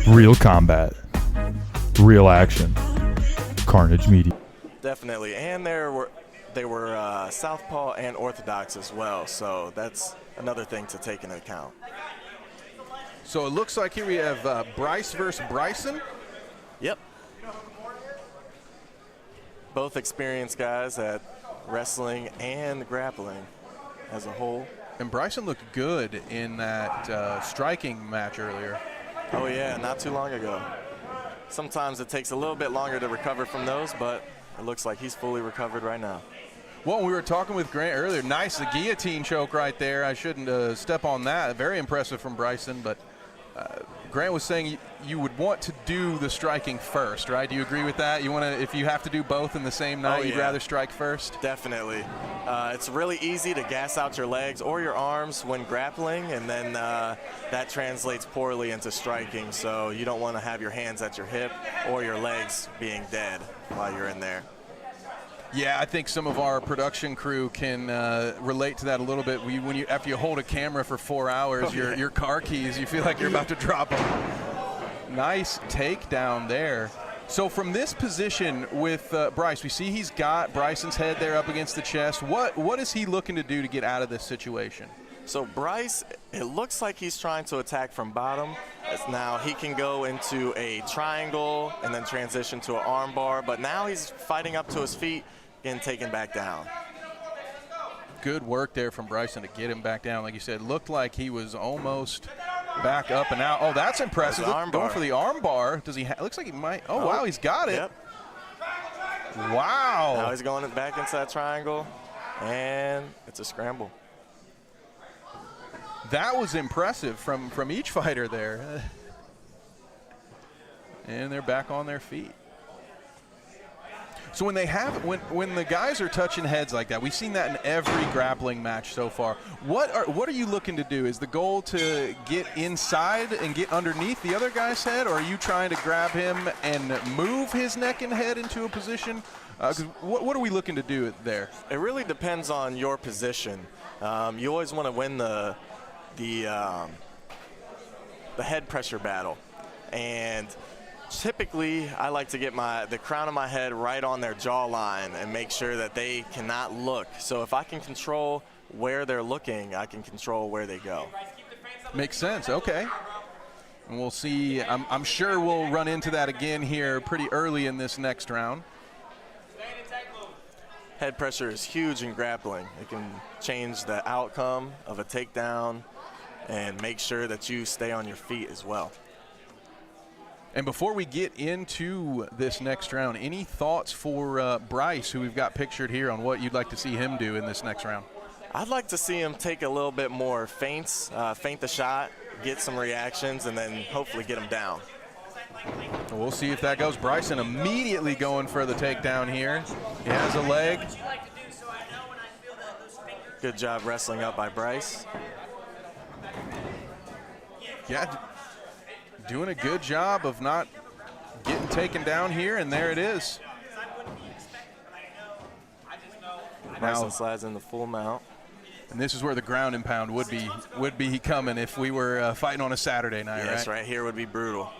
Real combat. Real action. Carnage Media. Definitely, and they were southpaw and orthodox as well, so that's another thing to take into account. So it looks like here we have Brice versus Bryson. Yep. Both experienced guys at wrestling and grappling as a whole. And Bryson looked good in that striking match earlier. Oh yeah, not too long ago. Sometimes it takes a little bit longer to recover from those, but it looks like he's fully recovered right now. Well, we were talking with Grant earlier. Nice, the guillotine choke right there. I shouldn't step on that. Very impressive from Bryson, but Grant was saying you would want to do the striking first, right? Do you agree with that? You want to, if you have to do both in the same night, you'd rather strike first? Definitely. It's really easy to gas out your legs or your arms when grappling, and then that translates poorly into striking. So you don't want to have your hands at your hip or your legs being dead while you're in there. Yeah, I think some of our production crew can relate to that a little bit. After you hold a camera for 4 hours, your car keys, you feel like you're about to drop them. Nice takedown there. So from this position with Brice, we see he's got Bryson's head there up against the chest. What is he looking to do to get out of this situation? So Brice, it looks like he's trying to attack from bottom. Now he can go into a triangle and then transition to an arm bar, but now he's fighting up to his feet, getting taken back down. Good work there from Bryson to get him back down. Like you said, looked like he was almost back up and out. Oh, that's impressive. Going for the arm bar. Does he? Looks like he might. Oh, wow, he's got it. Yep. Wow. Now he's going back into that triangle, and it's a scramble. That was impressive from each fighter there. And they're back on their feet. So when the guys are touching heads like that, we've seen that in every grappling match so far. What are you looking to do? Is the goal to get inside and get underneath the other guy's head, or are you trying to grab him and move his neck and head into a position? What are we looking to do there? It really depends on your position. You always want to win the head pressure battle, and typically I like to get the crown of my head right on their jawline and make sure that they cannot look. So if I can control where they're looking, I can control where they go. Makes sense. Okay. And we'll see. I'm sure we'll run into that again here pretty early in this next round. Head pressure is huge in grappling. It can change the outcome of a takedown and make sure that you stay on your feet as well. And before we get into this next round, any thoughts for Brice, who we've got pictured here, on what you'd like to see him do in this next round? I'd like to see him take a little bit more feints, feint the shot, get some reactions, and then hopefully get him down. We'll see if that goes. Bryson immediately going for the takedown here. He has a leg. Good job wrestling up by Brice. Yeah, doing a good job of not getting taken down here, and there it is. Bryson slides in the full mount. And this is where the ground and pound would be coming if we were fighting on a Saturday night, yes, right? Right here would be brutal.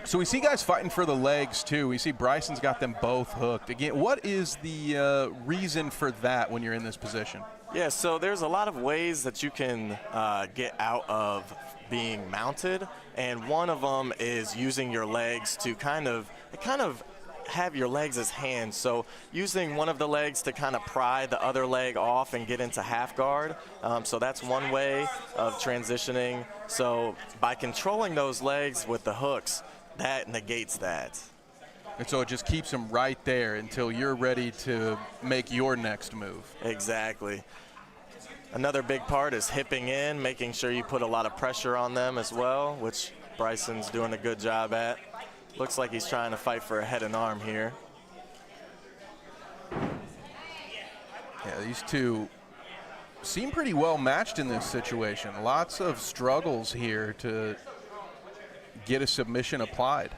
So we see guys fighting for the legs too. We see Bryson's got them both hooked. Again, what is the reason for that when you're in this position? Yeah, so there's a lot of ways that you can get out of being mounted, and one of them is using your legs to kind of have your legs as hands. So using one of the legs to kind of pry the other leg off and get into half guard. So that's one way of transitioning. So by controlling those legs with the hooks, that negates that. And so it just keeps them right there until you're ready to make your next move. Exactly. Another big part is hipping in, making sure you put a lot of pressure on them as well, which Bryson's doing a good job at. Looks like he's trying to fight for a head and arm here. Yeah, these two seem pretty well matched in this situation. Lots of struggles here to get a submission applied.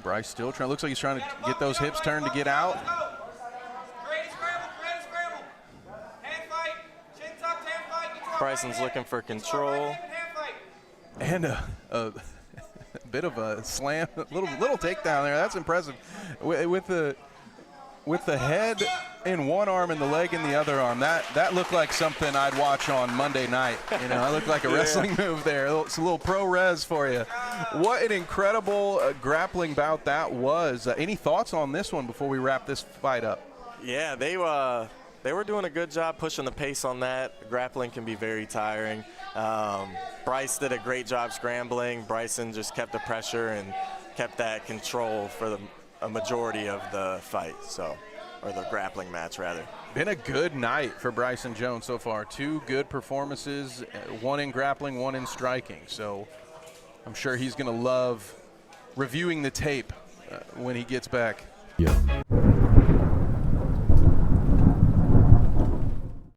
Brice still trying. Looks like he's trying to get those hips turned to get out. Create a scramble, create a scramble. Hand fight. Bryson's looking for control. And a bit of a slam, little takedown there. That's impressive. With the head in one arm and the leg in the other arm, that looked like something I'd watch on Monday night. You know, it looked like a wrestling move there. It's a little pro res for you. What an incredible grappling bout that was. Any thoughts on this one before we wrap this fight up? Yeah, they were doing a good job pushing the pace on that. Grappling can be very tiring. Brice did a great job scrambling. Bryson just kept the pressure and kept that control for a majority of the fight, or the grappling match, rather. Been a good night for Bryson Jones so far. 2 good performances, one in grappling, one in striking. So I'm sure he's going to love reviewing the tape when he gets back. Yeah.